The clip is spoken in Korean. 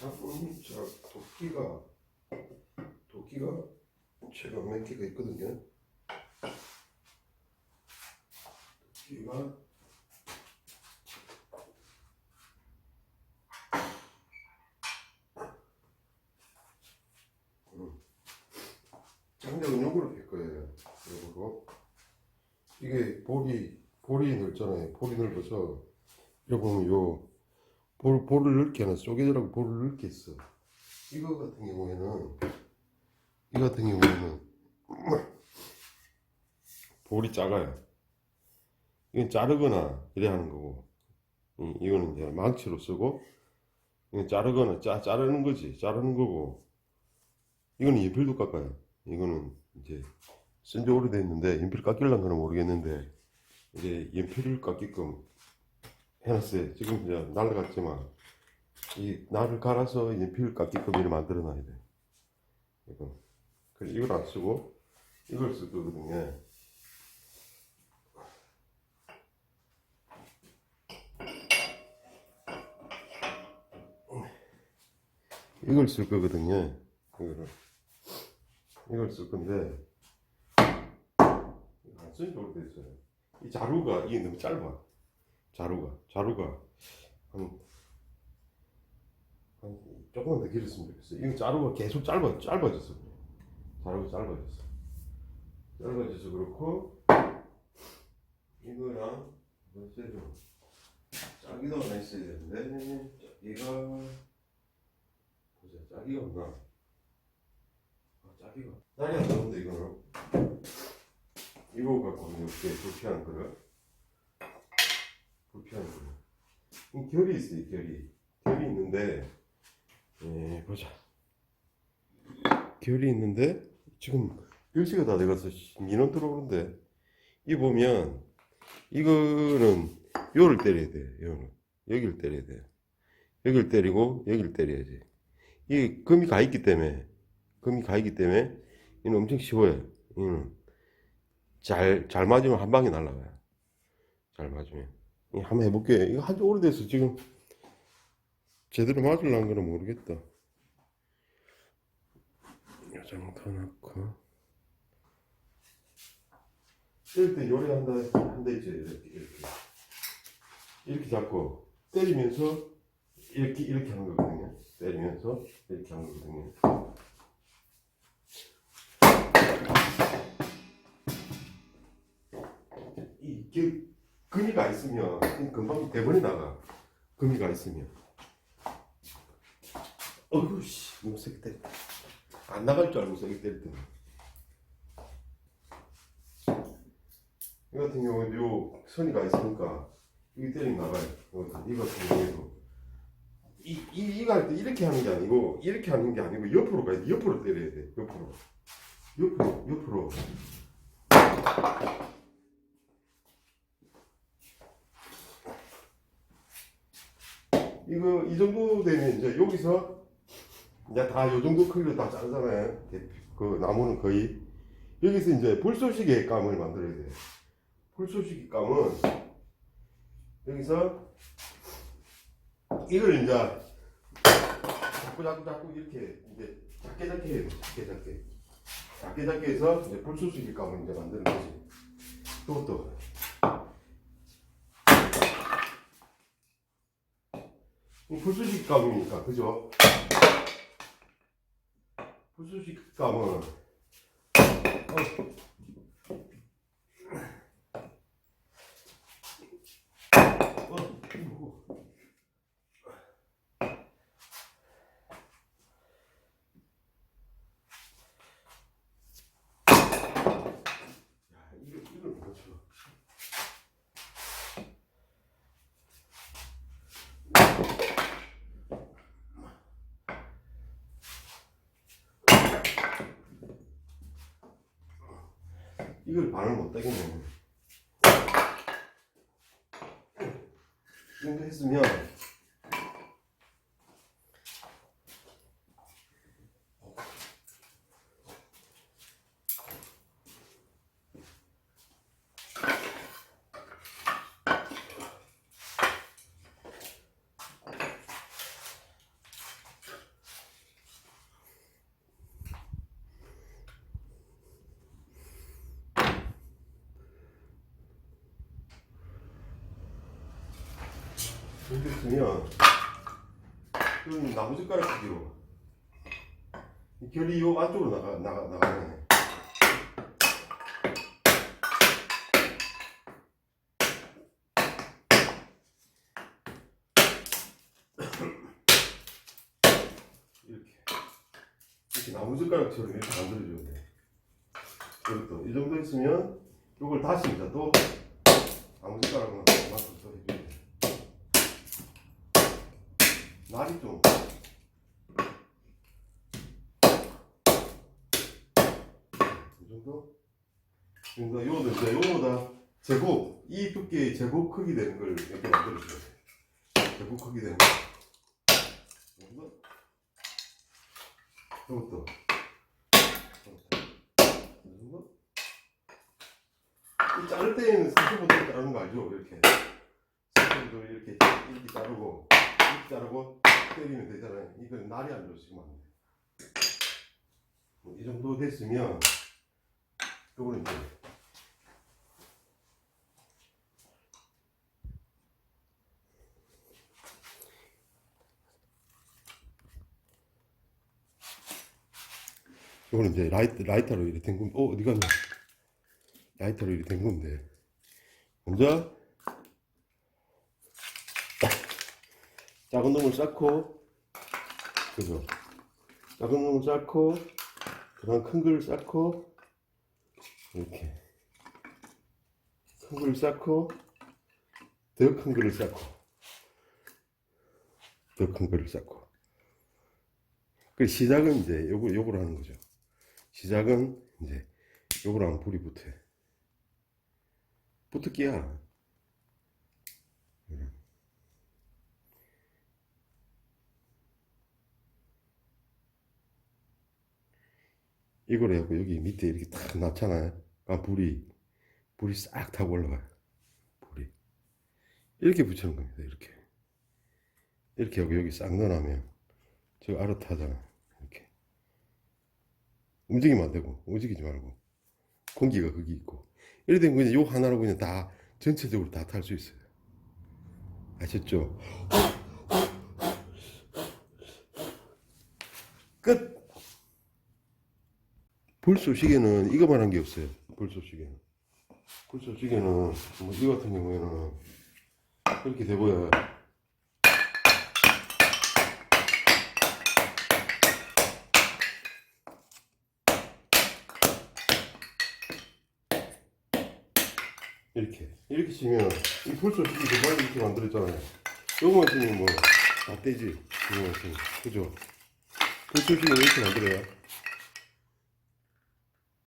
자, 도끼가 제가 몇 개가 있거든요. 도끼가 장작은 요거로 될 거예요. 요거로. 이게 볼이 넓잖아요. 볼이 넓어서 요거 요 볼을 넓게 해놨어. 쪼개더라고 볼을 넓게 했어. 이거 같은 경우에는 볼이 작아요. 이건 자르거나 이래 하는 거고, 이거는 이제 망치로 쓰고, 이건 자르거나 자르는 거지. 자르는 거고, 이거는 연필도 깎아요. 이거는 이제 쓴지 오래됐는데 연필 깎일란가는 모르겠는데 이제 연필을 깎게끔 해놨어요. 지금 이제 날라갔지만 이 날을 갈아서 연필 깎게끔 이렇게 만들어 놔야 돼. 그래서 이걸 안 쓰고 이걸 쓸 거거든요. 이걸 쓸 거거든요. 이걸 쓸 건데 안 쓴지 오래됐어요. 이 자루가 이게 너무 짧아. 자루가 한 조금만 더 길었으면 좋겠어요. 이거 자루가 계속 짧아졌어. 자루가 짧아져서 그렇고, 이거랑 좀 짜기도 하나 있어야 되는데, 짜기가 없나? 짜기가 날이 안 나오는데 이거는 이거 갖고 이렇게 불피한 거를 이 결이 있어요. 결이 있는데, 보자. 결이 있는데 지금 10시가 다 돼가서 민원 들어오는데, 이 보면 이거는 요를 때려야 돼. 요는 여기를 때려야 돼. 여기를 때리고 여기를 때려야지. 이 금이 가 있기 때문에 이는 엄청 쉬워요. 이는 잘 맞으면 한 방에 날아가요. 잘 맞으면. 한번 해볼게. 이거 한지 오래돼서 지금 제대로 맞으려는 거는 모르겠다. 이 정도 넣고 때릴 때 요리한다 있지. 이렇게 잡고 때리면서 이렇게 하는 거거든요. 때리면서 이렇게 하는 거거든요. 이게 금이가 있으면 금방 대본이 나가. 금이가 있으면. 어휴씨, 너무 세게 때렸다. 안 나갈 줄 알고 세게 때렸더니. 이 같은 경우는 요 선이가 있으니까 여기 때리면 나가요. 이거 같은 경우에도 이거 할 때 이렇게 하는 게 아니고 옆으로 가야 돼. 옆으로 때려야 돼. 옆으로. 이거 이 정도 되면 이제 여기서 이제 다 요 정도 크기로 다 자르잖아요. 그 나무는 거의 여기서 이제 불쏘시개 감을 만들어야 돼. 불쏘시개 감은 여기서 이걸 이제 자꾸 이렇게 이제 작게 해야 돼. 작게 해서 이제 불쏘시개 감을 이제 만드는 거지. 또 불쏘시개 감이니까, 그죠? 불쏘시개 감은 이걸 못 쳐. 이걸 반을 못 따겠네. 이 정도 했으면 이렇게 쓰면 이건 나무젓가락 크기로 이 결이 요 안쪽으로 나가네. 이렇게 나무젓가락처럼 이렇게 만들어줘야 돼. 이것도 이 정도 있으면 이걸 다시 이제 또 나무젓가락으로 만들어서 해줘야 돼. 날이 좀 이 정도? 요거는 이제 요거보다 제곱, 이 두께의 제곱 크기 되는 걸 이렇게 만들어줘야 돼. 제곱 크기 되는 거. 요것도. 이 자를 때에는 상처부터 자르는 거 알죠? 이렇게. 상처부터 이렇게 자르고, 이렇게 자르고, 때리면 되잖아요. 이건 날이 안 좋으시면 안 돼. 이 정도 됐으면, 요거는 이제, 요거는 이제 라이터로 이렇게 된 건데, 어디 갔냐? 라이터로 이렇게 된 건데, 먼저, 작은 놈을 쌓고, 그죠? 작은 놈을 쌓고, 그 다음 큰 걸 쌓고, 이렇게. 큰 걸 쌓고, 더 큰 거를 쌓고, 더 큰 거를 쌓고. 그 시작은 이제 요거로 하는 거죠. 시작은 이제 요거로 하면 불이 붙어요. 붙을게야. 이걸 해갖고 여기 밑에 이렇게 탁 놨잖아요. 아, 불이 싹 타고 올라가요. 불이. 이렇게 붙이는 겁니다. 이렇게 하고 여기 싹 넣어놓으면 저 아르타잖아. 이렇게. 움직이면 안 되고, 움직이지 말고. 공기가 거기 있고. 이렇게 되면 그냥 요 하나로 그냥 다, 전체적으로 다 탈 수 있어요. 아셨죠? 끝! 불쏘시개는 이거만 한 게 없어요. 불쏘시개는 뭐 이거 같은 경우에는 이렇게 돼 보여요. 이렇게 치면 이 불쏘시개 그만 이렇게 만들었잖아요. 요거만 치면 뭐 다 떼지. 요거만 치면 그죠? 불쏘시개는 이렇게 만들어요.